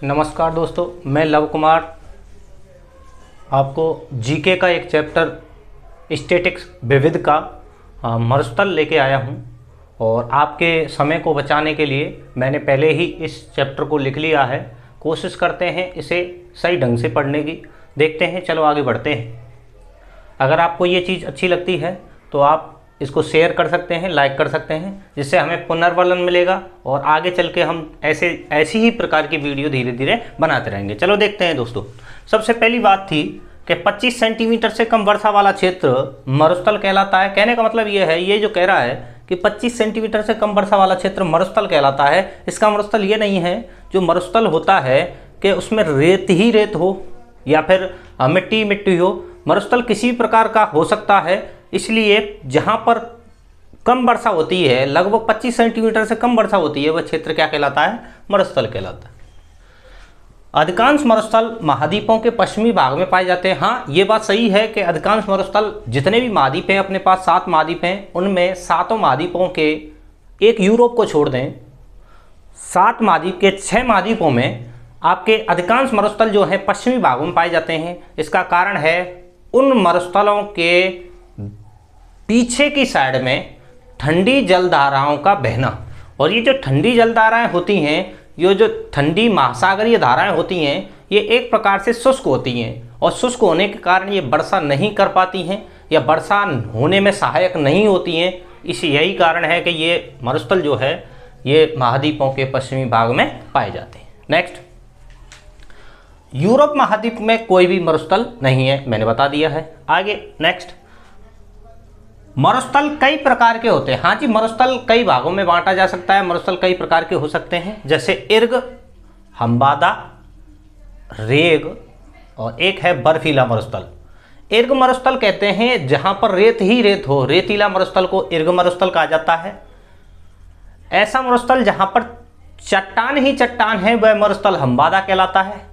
नमस्कार दोस्तों, मैं लव कुमार आपको जीके का एक चैप्टर स्टैटिक्स विविध का मरुस्थल लेके आया हूं। और आपके समय को बचाने के लिए मैंने पहले ही इस चैप्टर को लिख लिया है। कोशिश करते हैं इसे सही ढंग से पढ़ने की। देखते हैं, चलो आगे बढ़ते हैं। अगर आपको ये चीज़ अच्छी लगती है तो आप इसको शेयर कर सकते हैं, लाइक कर सकते हैं, जिससे हमें पुनर्बलन मिलेगा और आगे चल के हम ऐसी ही प्रकार की वीडियो धीरे धीरे बनाते रहेंगे। चलो देखते हैं दोस्तों। सबसे पहली बात थी कि 25 सेंटीमीटर से कम वर्षा वाला क्षेत्र मरुस्थल कहलाता है। कहने का मतलब ये है, ये जो कह रहा है कि 25 सेंटीमीटर से कम वर्षा वाला क्षेत्र मरुस्थल कहलाता है। इसका मरुस्थल ये नहीं है, जो मरुस्थल होता है कि उसमें रेत ही रेत हो या फिर मिट्टी मिट्टी हो। मरुस्थल किसी प्रकार का हो सकता है, इसलिए जहाँ पर कम वर्षा होती है, लगभग 25 सेंटीमीटर से कम वर्षा होती है, वह क्षेत्र क्या कहलाता है? मरुस्थल कहलाता है। अधिकांश मरुस्थल महाद्वीपों के पश्चिमी भाग में पाए जाते हैं। हाँ, ये बात सही है कि अधिकांश मरुस्थल, जितने भी महाद्वीप हैं, अपने पास 7 महाद्वीप हैं, उनमें 7 महाद्वीपों के, एक यूरोप को छोड़ दें, 7 महाद्वीप के 6 महाद्वीपों में आपके अधिकांश मरुस्थल जो हैं पश्चिमी भागों में पाए जाते हैं। इसका कारण है उन मरुस्थलों के पीछे की साइड में ठंडी जलधाराओं का बहना। और ये जो ठंडी जलधाराएं होती हैं, ये जो ठंडी महासागरीय धाराएं होती हैं, ये एक प्रकार से शुष्क होती हैं और शुष्क होने के कारण ये वर्षा नहीं कर पाती हैं या वर्षा होने में सहायक नहीं होती हैं। यही कारण है कि ये मरुस्थल जो है ये महाद्वीपों के पश्चिमी भाग में पाए जाते हैं। नेक्स्ट, यूरोप महाद्वीप में कोई भी मरुस्थल नहीं है, मैंने बता दिया है। आगे नेक्स्ट, मरुस्थल कई प्रकार के होते हैं। हाँ जी, मरुस्थल कई भागों में बांटा जा सकता है। मरुस्थल कई प्रकार के हो सकते हैं, जैसे इर्ग, हमबादा, रेग और एक है बर्फीला मरुस्थल। इर्ग मरुस्थल कहते हैं जहां पर रेत ही रेत हो। रेतीला मरुस्थल को इर्ग मरुस्थल कहा जाता है। ऐसा मरुस्थल जहां पर चट्टान ही चट्टान है, वह मरुस्थल हमबादा कहलाता है।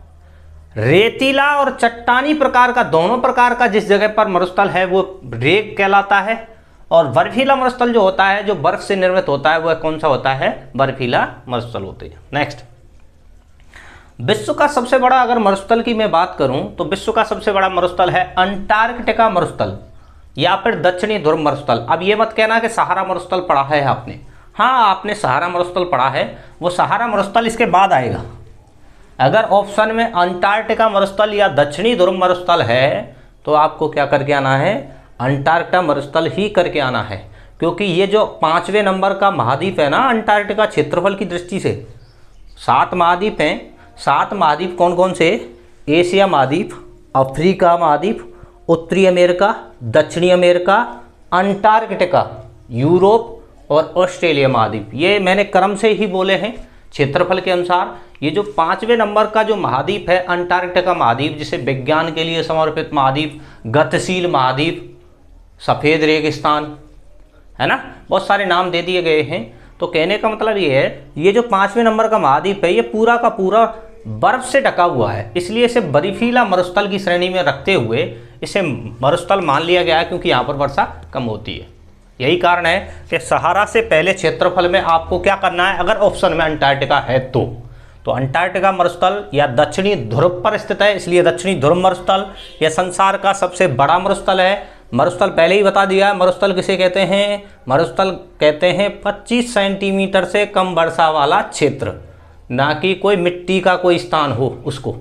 रेतीला और चट्टानी प्रकार का, दोनों प्रकार का जिस जगह पर मरुस्थल है, वो रेग कहलाता है। और बर्फीला मरुस्थल जो होता है, जो बर्फ से निर्मित होता है, वह कौन सा होता है? बर्फीला मरुस्थल होते हैं। नेक्स्ट, विश्व का सबसे बड़ा, अगर मरुस्थल की मैं बात करूं तो विश्व का सबसे बड़ा मरुस्थल है अंटार्कटिका मरुस्थल या फिर दक्षिणी ध्रुव मरुस्थल। अब ये मत कहना कि सहारा मरुस्थल पढ़ा है आपने। हाँ, आपने सहारा मरुस्थल पढ़ा है, वो सहारा मरुस्थल इसके बाद आएगा। अगर ऑप्शन में अंटार्कटिका मरुस्थल या दक्षिणी ध्रुव मरुस्थल है तो आपको क्या करके आना है? अंटार्कटिका मरुस्थल ही करके आना है, क्योंकि ये जो 5वें नंबर का महाद्वीप है ना, अंटार्कटिका क्षेत्रफल की दृष्टि से 7 महाद्वीप हैं। 7 महाद्वीप कौन कौन से? एशिया महाद्वीप, अफ्रीका महाद्वीप, उत्तरी अमेरिका, दक्षिणी अमेरिका, अंटार्कटिका, यूरोप और ऑस्ट्रेलिया महाद्वीप। ये मैंने क्रम से ही बोले हैं क्षेत्रफल के अनुसार। ये जो 5वें नंबर का जो महाद्वीप है अंटार्कटिका महाद्वीप, जिसे विज्ञान के लिए समर्पित महाद्वीप, गतिशील महाद्वीप, सफ़ेद रेगिस्तान, है ना, बहुत सारे नाम दे दिए गए हैं। तो कहने का मतलब ये है, ये जो 5वें नंबर का महाद्वीप है, ये पूरा का पूरा बर्फ से ढका हुआ है, इसलिए इसे बर्फीला मरुस्थल की श्रेणी में रखते हुए इसे मरुस्थल मान लिया गया है, क्योंकि यहाँ पर वर्षा कम होती है। यही कारण है कि सहारा से पहले क्षेत्रफल में आपको क्या करना है, अगर ऑप्शन में अंटार्कटिका है तो अंटार्कटिका मरुस्थल या दक्षिणी ध्रुव पर स्थित है, इसलिए दक्षिणी ध्रुव मरुस्थल यह संसार का सबसे बड़ा मरुस्थल है। मरुस्थल पहले ही बता दिया है। मरुस्थल किसे कहते हैं? मरुस्थल कहते हैं 25 सेंटीमीटर से कम वर्षा वाला क्षेत्र, ना कि कोई मिट्टी का कोई स्थान हो उसको।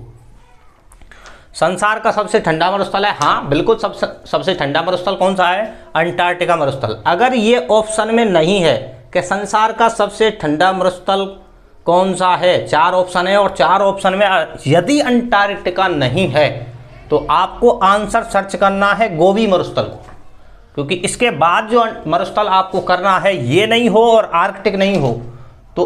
संसार का सबसे ठंडा मरुस्थल है। हाँ बिल्कुल, सबसे ठंडा मरुस्थल कौन सा है? अंटार्कटिका मरुस्थल। अगर ये ऑप्शन में नहीं है कि संसार का सबसे ठंडा मरुस्थल कौन सा है, 4 ऑप्शन है और 4 ऑप्शन में यदि अंटार्कटिका नहीं है तो आपको आंसर सर्च करना है गोबी मरुस्थल को, क्योंकि इसके बाद जो मरुस्थल आपको करना है, ये नहीं हो और आर्कटिक नहीं हो, तो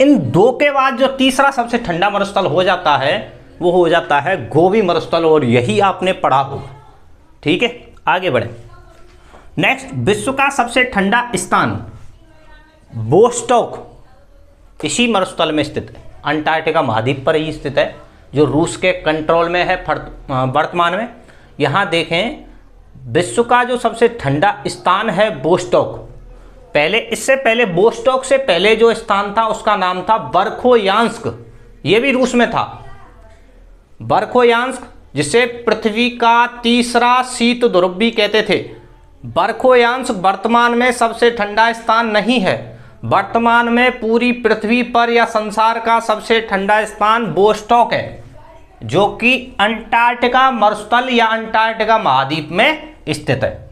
इन दो के बाद जो तीसरा सबसे ठंडा मरुस्थल हो जाता है, वो हो जाता है गोबी मरुस्थल, और यही आपने पढ़ा होगा। ठीक है, आगे बढ़े। नेक्स्ट, विश्व का सबसे ठंडा स्थान वोस्टॉक इसी मरुस्थल में स्थित है। अंटार्कटिका महाद्वीप पर ही स्थित है, जो रूस के कंट्रोल में है वर्तमान में। यहाँ देखें, विश्व का जो सबसे ठंडा स्थान है वोस्टॉक। पहले, इससे पहले वोस्टॉक से पहले जो स्थान था उसका नाम था वर्खोयांस्क, ये भी रूस में था। बर्खोयांश, जिसे पृथ्वी का तीसरा शीत ध्रुव भी कहते थे। बर्खोयांश वर्तमान में सबसे ठंडा स्थान नहीं है। वर्तमान में पूरी पृथ्वी पर या संसार का सबसे ठंडा स्थान वोस्टॉक है, जो कि अंटार्कटिका मरुस्थल या अंटार्कटिका महाद्वीप में स्थित है।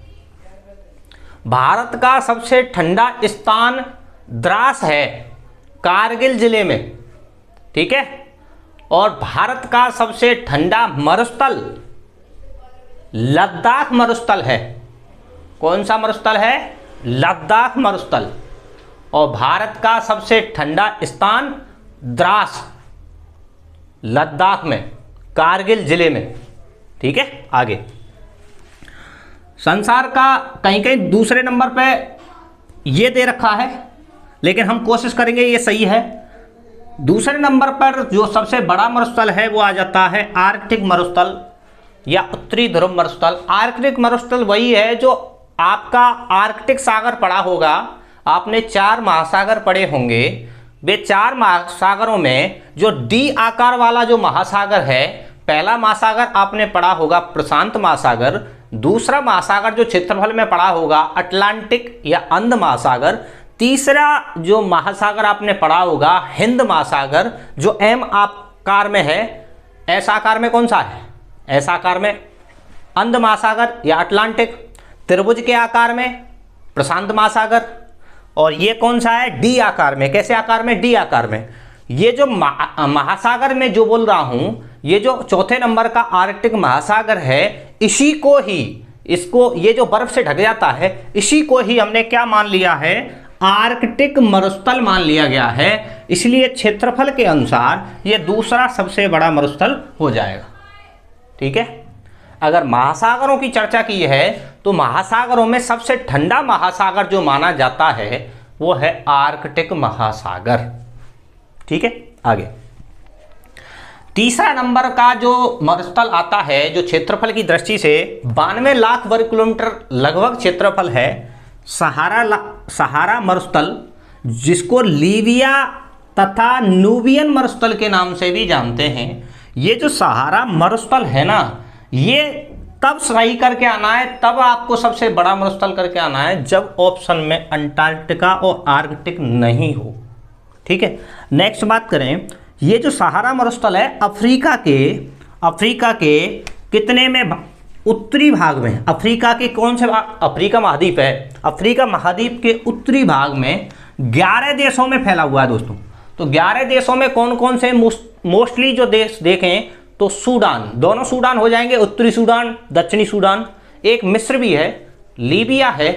भारत का सबसे ठंडा स्थान द्रास है, कारगिल जिले में, ठीक है। और भारत का सबसे ठंडा मरुस्थल लद्दाख मरुस्थल है। कौन सा मरुस्थल है? लद्दाख मरुस्थल। और भारत का सबसे ठंडा स्थान द्रास, लद्दाख में, कारगिल जिले में, ठीक है। आगे संसार का कहीं कहीं दूसरे नंबर पे ये दे रखा है, लेकिन हम कोशिश करेंगे ये सही है। दूसरे नंबर पर जो सबसे बड़ा मरुस्थल है वो आ जाता है आर्कटिक मरुस्थल या उत्तरी ध्रुव मरुस्थल। आर्कटिक मरुस्थल वही है जो आपका आर्कटिक सागर पढ़ा होगा, आपने 4 महासागर पढ़े होंगे। वे 4 महासागरों में जो डी आकार वाला जो महासागर है, पहला महासागर आपने पढ़ा होगा प्रशांत महासागर, दूसरा महासागर जो क्षेत्रफल में पढ़ा होगा अटलांटिक या अंध महासागर, तीसरा जो महासागर आपने पढ़ा होगा हिंद महासागर, जो एम आकार में है। एस आकार में कौन सा है? एस आकार में अंध महासागर या अटलांटिक। त्रिभुज के आकार में प्रशांत महासागर। और ये कौन सा है? डी आकार में। कैसे आकार में? डी आकार में। ये जो महासागर में जो बोल रहा हूं, ये जो चौथे नंबर का आर्कटिक महासागर है, इसी को ही, इसको, ये जो बर्फ से ढक जाता है, इसी को ही हमने क्या मान लिया है? आर्कटिक मरुस्थल मान लिया गया है। इसलिए क्षेत्रफल के अनुसार ये दूसरा सबसे बड़ा मरुस्थल हो जाएगा, ठीक है। अगर महासागरों की चर्चा की है तो महासागरों में सबसे ठंडा महासागर जो माना जाता है वो है आर्कटिक महासागर, ठीक है। आगे तीसरा नंबर का जो मरुस्थल आता है, जो क्षेत्रफल की दृष्टि से 92 लाख वर्ग किलोमीटर लगभग क्षेत्रफल है, सहारा मरुस्थल, जिसको लीबिया तथा नूबियन मरुस्थल के नाम से भी जानते हैं। ये जो सहारा मरुस्थल है ना, ये तब सही करके आना है, तब आपको सबसे बड़ा मरुस्थल करके आना है जब ऑप्शन में अंटार्कटिका और आर्कटिक नहीं हो, ठीक है। नेक्स्ट बात करें, ये जो सहारा मरुस्थल है अफ्रीका के कितने में उत्तरी भाग में, अफ्रीका के कौन से भाग? अफ्रीका महाद्वीप है। अफ्रीका महाद्वीप के उत्तरी भाग में 11 देशों में फैला हुआ है दोस्तों। तो 11 देशों में कौन कौन से? मोस्टली जो देश देखें तो सूडान, दोनों सूडान हो जाएंगे, उत्तरी सूडान, दक्षिणी सूडान, एक मिस्र भी है, लीबिया है,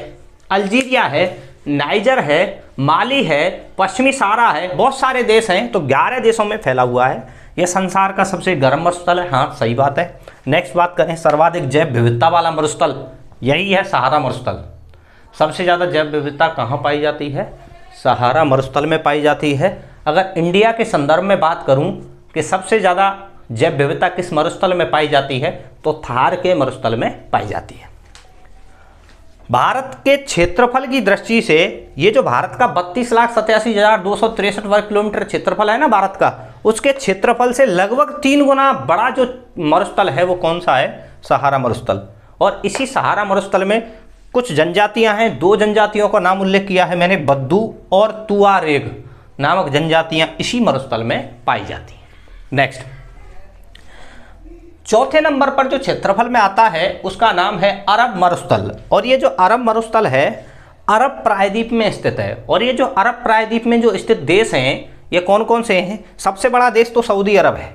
अल्जीरिया है, नाइजर है, माली है, पश्चिमी सहारा है, बहुत सारे देश हैं। तो 11 देशों में फैला हुआ है। यह संसार का सबसे गर्म मरुस्थल है। हाँ, सही बात है। नेक्स्ट बात करें, सर्वाधिक जैव विविधता वाला मरुस्थल, यही है सहारा मरुस्थल। सबसे ज़्यादा जैव विविधता कहाँ पाई जाती है? सहारा मरुस्थल में पाई जाती है। अगर इंडिया के संदर्भ में बात करूँ कि सबसे ज़्यादा जैव विविधता किस मरुस्थल में पाई जाती है, तो थार के मरुस्थल में पाई जाती है। भारत के क्षेत्रफल की दृष्टि से ये जो भारत का 32,87,263 वर्ग किलोमीटर क्षेत्रफल है ना भारत का, उसके क्षेत्रफल से लगभग 3 गुना बड़ा जो मरुस्थल है वो कौन सा है? सहारा मरुस्थल। और इसी सहारा मरुस्थल में कुछ जनजातियां हैं, 2 जनजातियों का नाम उल्लेख किया है मैंने, बद्दू और तुआरेग नामक जनजातियां इसी मरुस्थल में पाई जाती हैं। नेक्स्ट, चौथे नंबर पर जो क्षेत्रफल में आता है उसका नाम है अरब मरुस्थल। और ये जो अरब मरुस्थल है अरब प्रायद्वीप में स्थित है। और ये जो अरब प्रायद्वीप में जो स्थित देश हैं ये कौन कौन से हैं? सबसे बड़ा देश तो सऊदी अरब है।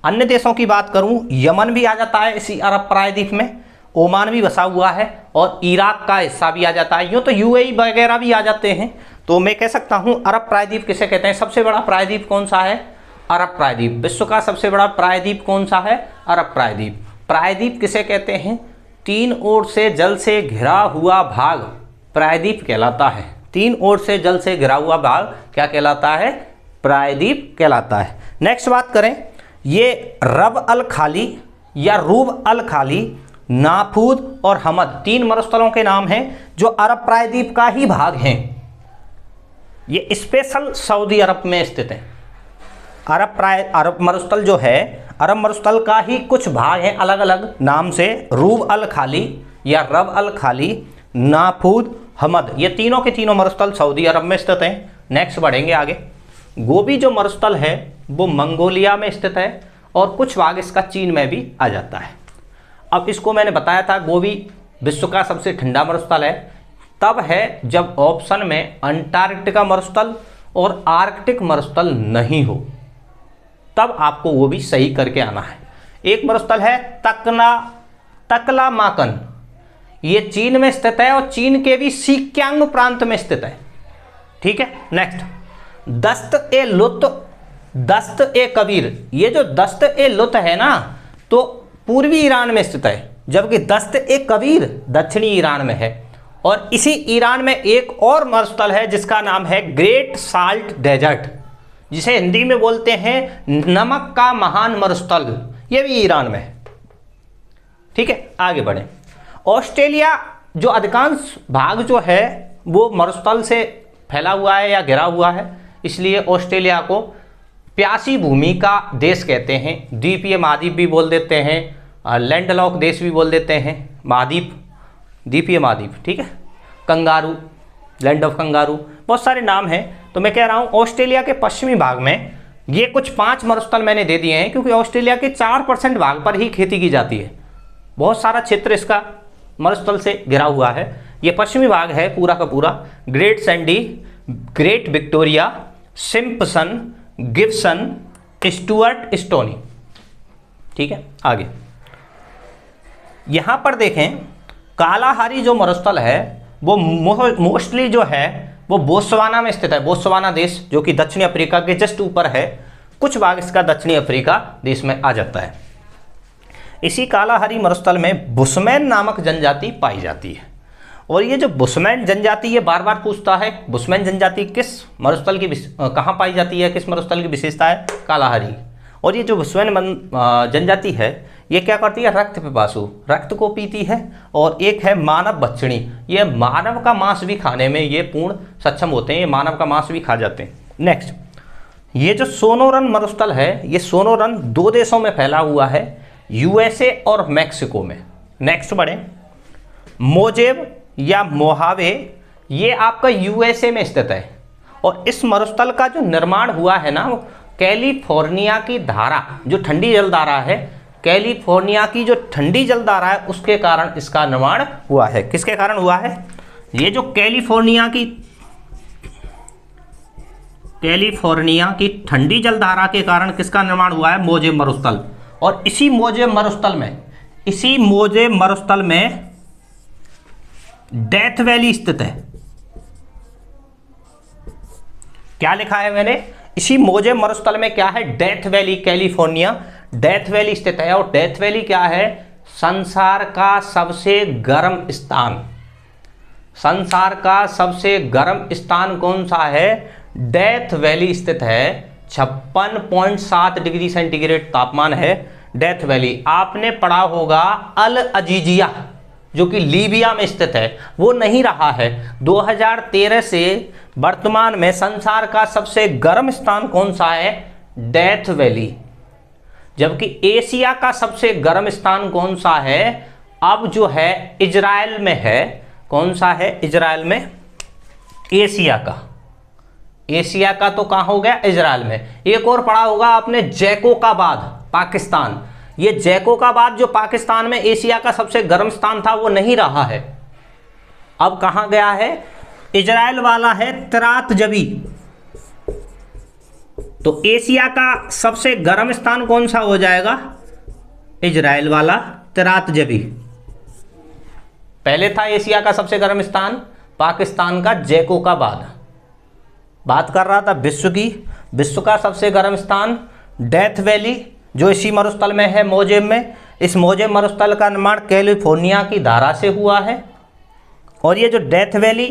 अन्य देशों की बात करूं, यमन भी आ जाता है इसी अरब प्रायद्वीप में, ओमान भी बसा हुआ है और इराक का हिस्सा भी आ जाता है। यूँ तो यूएई वगैरह भी आ जाते हैं। तो मैं कह सकता हूँ अरब प्रायद्वीप किसे कहते हैं? सबसे बड़ा प्रायद्वीप कौन सा है? अरब प्रायद्वीप। विश्व का सबसे बड़ा प्रायद्वीप कौन सा है? अरब प्रायद्वीप। प्रायद्वीप किसे कहते हैं? 3 ओर से जल से घिरा हुआ भाग प्रायद्वीप कहलाता है। 3 ओर से जल से घिरा हुआ भाग क्या कहलाता है? प्रायद्वीप कहलाता है। नेक्स्ट बात करें, ये रब अल खाली या रूब अल खाली, नाफूद और हमद 3 मरुस्थलों के नाम हैं जो अरब प्रायद्वीप का ही भाग हैं। ये स्पेशल सऊदी अरब में स्थित है। अरब मरुस्थल जो है, अरब मरुस्थल का ही कुछ भाग हैं अलग अलग नाम से, रूब अल खाली या रब अल खाली, नाफूद, हमद, ये तीनों के तीनों मरुस्थल सऊदी अरब में स्थित हैं। नेक्स्ट बढ़ेंगे आगे। गोबी जो मरुस्थल है वो मंगोलिया में स्थित है और कुछ भाग इसका चीन में भी आ जाता है। अब इसको मैंने बताया था गोबी विश्व का सबसे ठंडा मरुस्थल है, तब है जब ऑप्शन में अंटार्कटिका मरुस्थल और आर्कटिक मरुस्थल नहीं हो, तब आपको वो भी सही करके आना है। एक मरुस्थल है तकलामाकन, ये चीन में स्थित है और चीन के भी सिक्यांग प्रांत में स्थित है। ठीक है। नेक्स्ट, दस्त ए लुत, दस्त ए कबीर, ये जो दस्त ए लुत है ना तो पूर्वी ईरान में स्थित है, जबकि दस्त ए कबीर दक्षिणी ईरान में है। और इसी ईरान में एक और मरुस्थल है जिसका नाम है ग्रेट साल्ट डेजर्ट, जिसे हिंदी में बोलते हैं नमक का महान मरुस्थल, ये भी ईरान में है। ठीक है, आगे बढ़े। ऑस्ट्रेलिया जो अधिकांश भाग जो है वो मरुस्थल से फैला हुआ है या घिरा हुआ है, इसलिए ऑस्ट्रेलिया को प्यासी भूमि का देश कहते हैं। द्वीपीय महाद्वीप भी बोल देते हैं, लैंडलॉक देश भी बोल देते हैं, महाद्वीप, द्वीपीय महाद्वीप। ठीक है, कंगारू, लैंड ऑफ कंगारू, बहुत सारे नाम हैं। तो मैं कह रहा हूँ ऑस्ट्रेलिया के पश्चिमी भाग में ये कुछ 5 मरुस्थल मैंने दे दिए हैं, क्योंकि ऑस्ट्रेलिया के 4% भाग पर ही खेती की जाती है। बहुत सारा क्षेत्र इसका मरुस्थल से घिरा हुआ है। ये पश्चिमी भाग है पूरा का पूरा, great Sandy, great Victoria, Simpson, Gibson, Stuart, stony. ठीक है, आगे यहां पर देखें, कालाहारी जो मरुस्थल है वो मोस्टली जो है वो बोत्सवाना में स्थित है। बोत्सवाना देश जो कि दक्षिणी अफ्रीका के जस्ट ऊपर है, कुछ भाग इसका दक्षिणी अफ्रीका देश में आ जाता है। इसी कालाहारी मरुस्थल में बुशमैन नामक जनजाति पाई जाती है। और ये जो बुशमैन जनजाति, ये बार बार पूछता है बुशमैन जनजाति किस मरुस्थल की, कहाँ पाई जाती है, किस मरुस्थल की विशेषता है, कालाहारी। और ये जो बुशमैन जनजाति है ये क्या करती है, रक्त पिपासु, रक्त को पीती है। और एक है मानव भक्षणी, ये मानव का मांस भी खाने में ये पूर्ण सक्षम होते हैं, ये मानव का मांस भी खा जाते हैं। नेक्स्ट, ये जो सोनोरन मरुस्थल है, ये सोनोरन 2 देशों में फैला हुआ है, यूएसए और मैक्सिको में। नेक्स्ट बढ़े, मोजेब या मोहावे, ये आपका यूएसए में स्थित है। और इस मरुस्थल का जो निर्माण हुआ है ना, वो कैलिफोर्निया की धारा, जो ठंडी जलधारा है, कैलिफोर्निया की जो ठंडी जलधारा है उसके कारण इसका निर्माण हुआ है। किसके कारण हुआ है, ये जो कैलिफोर्निया की ठंडी जलधारा के कारण किसका निर्माण हुआ है, मोजेब मरुस्थल। और इसी मोजेब मरुस्थल में डेथ वैली स्थित है। क्या लिखा है मैंने, इसी मोजेब मरुस्थल में क्या है, death valley, California death valley स्थित है। और डेथ वैली क्या है, संसार का सबसे गर्म स्थान। संसार का सबसे गर्म स्थान कौन सा है, डेथ वैली स्थित है। 56.7 डिग्री सेंटीग्रेड तापमान है डेथ वैली। आपने पढ़ा होगा अल अजीजिया जो कि लीबिया में स्थित है, वो नहीं रहा है। 2013 से वर्तमान में संसार का सबसे गर्म स्थान कौन सा है, डेथ वैली। जबकि एशिया का सबसे गर्म स्थान कौन सा है, अब जो है इजराइल में है। कौन सा है, इजराइल में, एशिया का तो कहाँ हो गया, इजराइल में। एक और पढ़ा होगा आपने जैकोबाद, पाकिस्तान। ये जैकोबाद जो पाकिस्तान में एशिया का सबसे गर्म स्थान था वो नहीं रहा है, अब कहाँ गया है, इजराइल वाला है तरात जबी। तो एशिया का सबसे गर्म स्थान कौन सा हो जाएगा, इजराइल वाला तरात जबी। पहले था एशिया का सबसे गर्म स्थान पाकिस्तान का जैकोबाद। बात कर रहा था विश्व का सबसे गर्म स्थान डेथ वैली जो इसी मरुस्थल में है, मोजेब में। इस मोजेब मरुस्थल का निर्माण कैलिफोर्निया की धारा से हुआ है। और ये जो डेथ वैली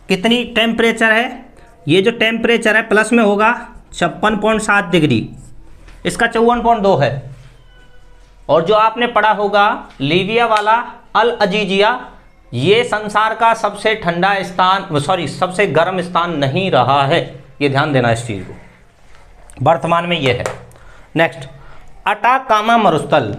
कितनी टेम्परेचर है, ये जो टेम्परेचर है प्लस में होगा 56.7 डिग्री, इसका 54.2 है। और जो आपने पढ़ा होगा लीबिया वाला अल अजीजिया, ये संसार का सबसे ठंडा स्थान, सबसे गर्म स्थान नहीं रहा है। ये ध्यान देना इस चीज़ को। वर्तमान में ये है। नेक्स्ट, अटाकामा मरुस्थल।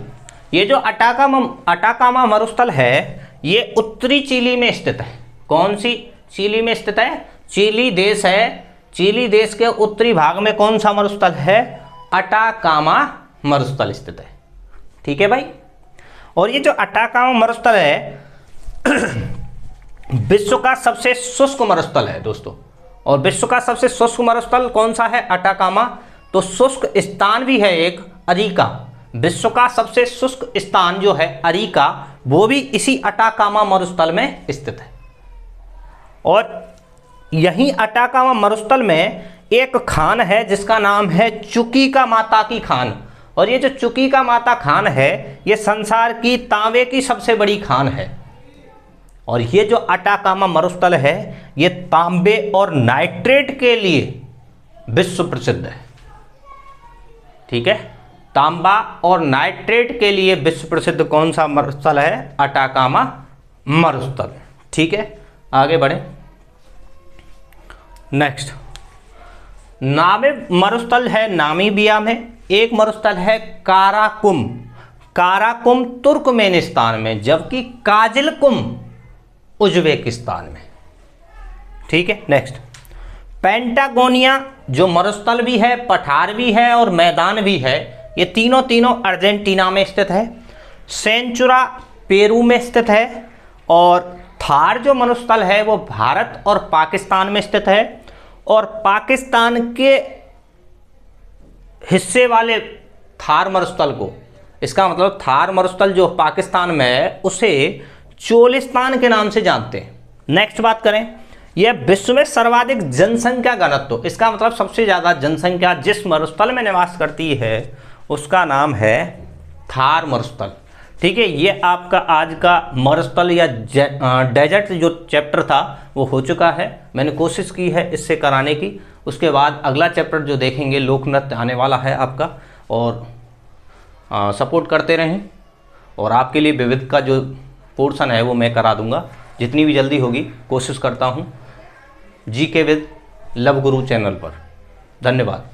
ये जो अटाकामा मरुस्थल है ये उत्तरी चिली में स्थित है। कौन सी चिली में स्थित है? चिली देश है। चिली देश के उत्तरी भाग में कौन सा मरुस्थल है? अटाकामा मरुस्थल स्थित है। ठीक है भाई। और ये जो अटाकामा मरुस्थल है विश्व का सबसे शुष्क मरुस्थल है दोस्तों। और विश्व का सबसे शुष्क मरुस्थल कौन सा है? अटाकामा। तो शुष्क स्थान भी है एक, अरिका। विश्व का सबसे शुष्क स्थान जो है अरिका, वो भी इसी अटाकामा मरुस्थल में स्थित है। और यही अटाकामा मरुस्थल में एक खान है जिसका नाम है चुकीका माता की खान। और ये जो चुकीका माता खान है ये संसार की तांबे की सबसे बड़ी खान है। और ये जो अटाकामा मरुस्थल है ये तांबे और नाइट्रेट के लिए विश्व प्रसिद्ध है। ठीक है, तांबा और नाइट्रेट के लिए विश्व प्रसिद्ध कौन सा मरुस्थल है? अटाकामा मरुस्थल। ठीक है, आगे बढ़े। नेक्स्ट, नामिब मरुस्थल है नामीबिया में। एक मरुस्थल है काराकुम। काराकुम तुर्कमेनिस्तान में, जबकि काजिलकुम उज्बेकिस्तान में। ठीक है। नेक्स्ट, पेंटागोनिया जो मरुस्थल भी है, पठार भी है और मैदान भी है, ये तीनों अर्जेंटीना में स्थित है। सेंचुरा पेरू में स्थित है। और थार जो मरुस्थल है वो भारत और पाकिस्तान में स्थित है। और पाकिस्तान के हिस्से वाले थार मरुस्थल को, इसका मतलब थार मरुस्थल जो पाकिस्तान में है उसे चोलिस्तान के नाम से जानते हैं। नेक्स्ट बात करें, यह विश्व में सर्वाधिक जनसंख्या घनत्व, इसका मतलब सबसे ज़्यादा जनसंख्या जिस मरुस्थल में निवास करती है उसका नाम है थार मरुस्थल। ठीक है, ये आपका आज का मरुस्थल या डेजर्ट जो चैप्टर था वो हो चुका है। मैंने कोशिश की है इससे कराने की। उसके बाद अगला चैप्टर जो देखेंगे लोक नृत्य आने वाला है आपका। और सपोर्ट करते रहें। और आपके लिए विविध का जो पोर्शन है वो मैं करा दूंगा जितनी भी जल्दी होगी, कोशिश करता हूँ। GK with love Guru channel पर। धन्यवाद।